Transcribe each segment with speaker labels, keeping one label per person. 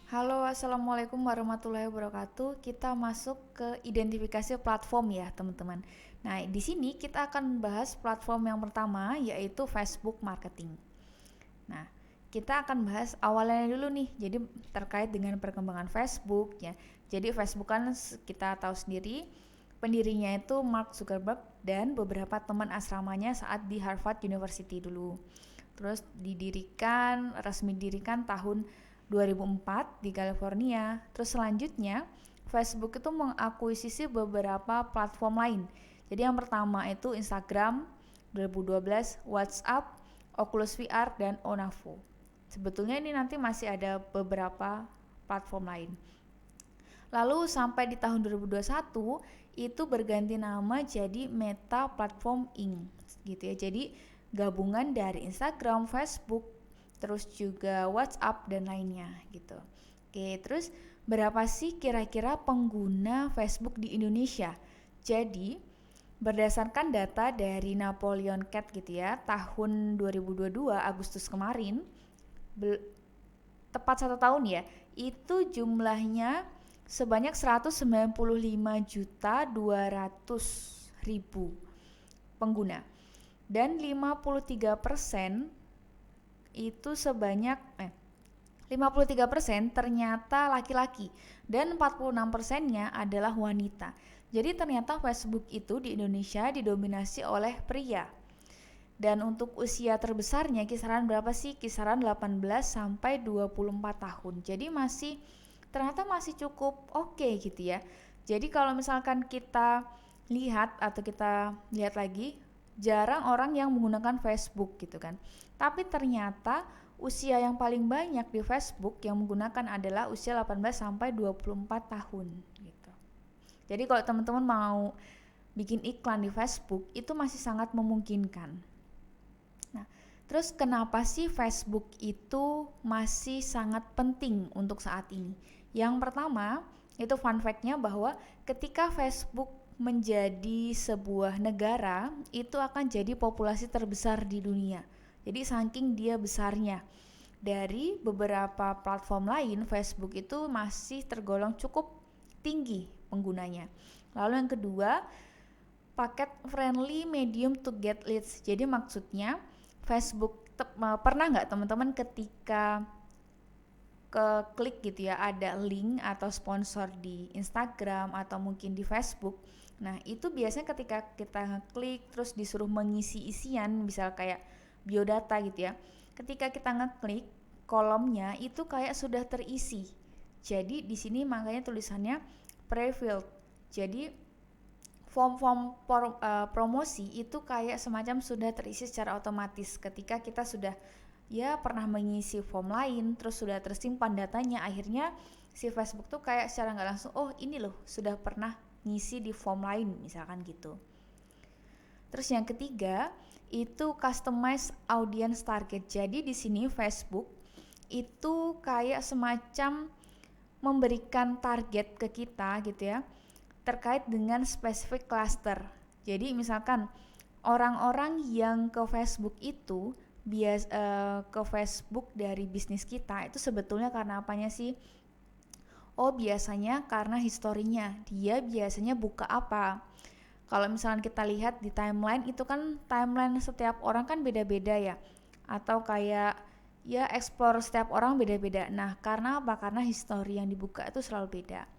Speaker 1: Halo, assalamualaikum warahmatullahi wabarakatuh. Kita masuk ke identifikasi platform ya, teman-teman. Nah, di sini kita akan bahas platform yang pertama, yaitu Facebook Marketing. Nah, kita akan bahas awalnya dulu nih. Jadi terkait dengan perkembangan Facebook ya. Jadi Facebook kan kita tahu sendiri, pendirinya itu Mark Zuckerberg dan beberapa teman asramanya saat di Harvard University dulu. Terus resmi didirikan tahun 2004 di California. Terus selanjutnya Facebook itu mengakuisisi beberapa platform lain. Jadi yang pertama itu Instagram 2012, WhatsApp, Oculus VR, dan Onavo. Sebetulnya ini nanti masih ada beberapa platform lain. Lalu sampai di tahun 2021 itu berganti nama jadi Meta Platform Inc. gitu ya. Jadi gabungan dari Instagram, Facebook, terus juga WhatsApp dan lainnya gitu. Oke, terus berapa sih kira-kira pengguna Facebook di Indonesia? Jadi berdasarkan data dari Napoleon Cat gitu ya, tahun 2022 Agustus kemarin, tepat 1 tahun ya, itu jumlahnya sebanyak 195.200.000 pengguna, dan 53% itu 53% ternyata laki-laki dan 46%-nya adalah wanita. Jadi ternyata Facebook itu di Indonesia didominasi oleh pria. Dan untuk usia terbesarnya kisaran berapa sih? Kisaran 18 sampai 24 tahun. Jadi ternyata masih cukup oke gitu ya. Jadi kalau misalkan kita lihat lagi, jarang orang yang menggunakan Facebook gitu kan. Tapi ternyata usia yang paling banyak di Facebook yang menggunakan adalah usia 18 sampai 24 tahun gitu. Jadi kalau teman-teman mau bikin iklan di Facebook itu masih sangat memungkinkan. Nah, terus kenapa sih Facebook itu masih sangat penting untuk saat ini? Yang pertama, itu fun fact-nya bahwa ketika Facebook menjadi sebuah negara, itu akan jadi populasi terbesar di dunia. Jadi saking dia besarnya, dari beberapa platform lain, Facebook itu masih tergolong cukup tinggi penggunanya. Lalu yang kedua, paket friendly medium to get leads. Jadi maksudnya Facebook pernah nggak teman-teman ketika klik gitu ya, ada link atau sponsor di Instagram atau mungkin di Facebook. Nah itu biasanya ketika kita ngeklik terus disuruh mengisi isian, misal kayak biodata gitu ya, ketika kita ngeklik kolomnya itu kayak sudah terisi. Jadi di sini makanya tulisannya pre-filled. Jadi form-form promosi itu kayak semacam sudah terisi secara otomatis ketika kita sudah pernah mengisi form lain, terus sudah tersimpan datanya, akhirnya si Facebook tuh kayak secara nggak langsung, oh ini loh sudah pernah ngisi di form lain misalkan gitu. Terus yang ketiga itu customize audience target. Jadi di sini Facebook itu kayak semacam memberikan target ke kita gitu ya, terkait dengan spesifik cluster. Jadi misalkan orang-orang yang ke Facebook itu ke Facebook dari bisnis kita itu sebetulnya karena apanya sih? Oh biasanya karena historinya, dia biasanya buka apa? Kalau misalkan kita lihat di timeline itu kan timeline setiap orang kan beda-beda ya, atau kayak explore setiap orang beda-beda. Nah karena apa? Karena history yang dibuka itu selalu beda.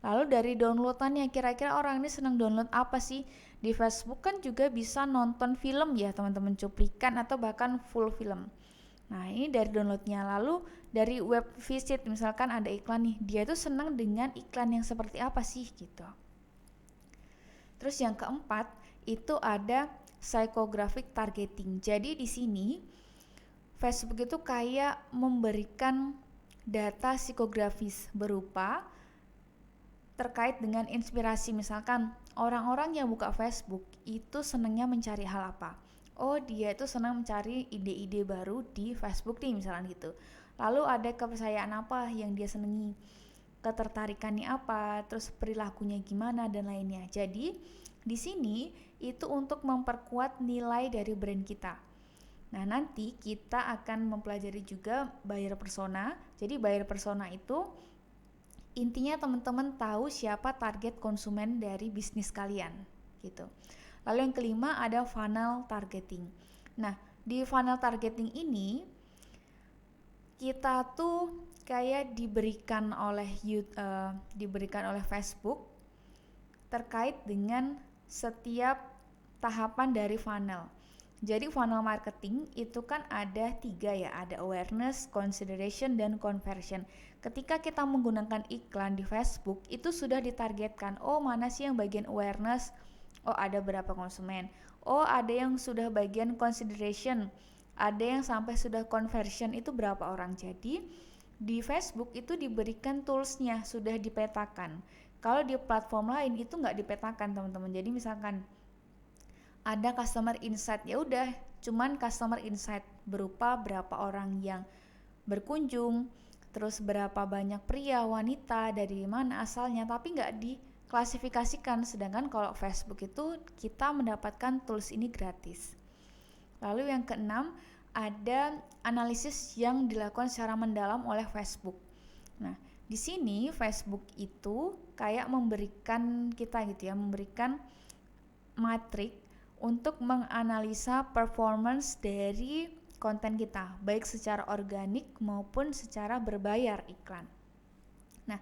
Speaker 1: Lalu dari downloadannya, kira-kira orang ini senang download apa sih? Di Facebook kan juga bisa nonton film ya teman-teman, cuplikan atau bahkan full film. Nah ini dari downloadnya. Lalu dari web visit, misalkan ada iklan nih, dia tuh senang dengan iklan yang seperti apa sih gitu. Terus yang keempat itu ada psychographic targeting. Jadi di sini Facebook itu kayak memberikan data psikografis berupa terkait dengan inspirasi. Misalkan orang-orang yang buka Facebook itu senangnya mencari hal apa? Oh dia itu senang mencari ide-ide baru di Facebook nih misalkan gitu. Lalu ada kepercayaan apa yang dia senangi, ketertarikannya apa, terus perilakunya gimana dan lainnya. Jadi Di sini itu untuk memperkuat nilai dari brand kita. Nah, nanti kita akan mempelajari juga buyer persona. Jadi buyer persona itu intinya teman-teman tahu siapa target konsumen dari bisnis kalian gitu. Lalu yang kelima ada funnel targeting. Nah, di funnel targeting ini kita tuh kayak diberikan oleh Facebook terkait dengan setiap tahapan dari funnel. Jadi funnel marketing itu kan ada 3 ya, ada awareness, consideration, dan conversion. Ketika kita menggunakan iklan di Facebook, itu sudah ditargetkan, oh mana sih yang bagian awareness, oh ada berapa konsumen, oh ada yang sudah bagian consideration, ada yang sampai sudah conversion, itu berapa orang. Jadi di Facebook itu diberikan toolsnya, sudah dipetakan. Kalau di platform lain itu nggak dipetakan teman-teman. Jadi misalkan ada customer insight, ya udah cuman customer insight berupa berapa orang yang berkunjung, terus berapa banyak pria, wanita, dari mana asalnya, tapi nggak diklasifikasikan. Sedangkan kalau Facebook itu kita mendapatkan tools ini gratis. Lalu yang keenam ada analisis yang dilakukan secara mendalam oleh Facebook. Nah, di sini Facebook itu kayak memberikan kita gitu ya, memberikan matrik untuk menganalisa performance dari konten kita, baik secara organik maupun secara berbayar iklan. Nah,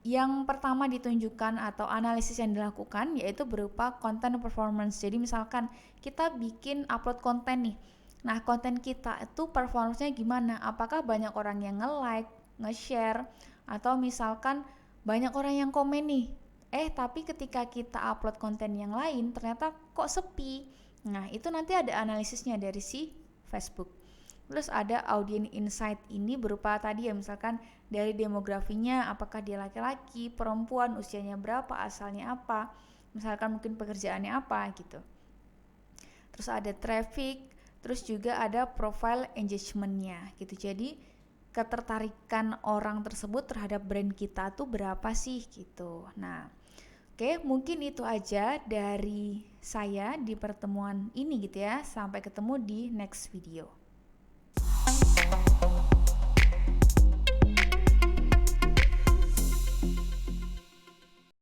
Speaker 1: yang pertama ditunjukkan atau analisis yang dilakukan yaitu berupa konten performance. Jadi misalkan kita bikin upload konten nih. Nah, konten kita itu performance-nya gimana? Apakah banyak orang yang nge-like, nge-share, atau misalkan banyak orang yang komen nih, tapi ketika kita upload konten yang lain ternyata kok sepi. Nah, itu nanti ada analisisnya dari si Facebook. Terus ada audience insight, ini berupa tadi ya, misalkan dari demografinya, apakah dia laki-laki, perempuan, usianya berapa, asalnya apa, misalkan mungkin pekerjaannya apa gitu. Terus ada traffic, terus juga ada profile engagementnya gitu. Jadi ketertarikan orang tersebut terhadap brand kita tuh berapa sih gitu. Nah, oke, mungkin itu aja dari saya di pertemuan ini gitu ya. Sampai ketemu di next video.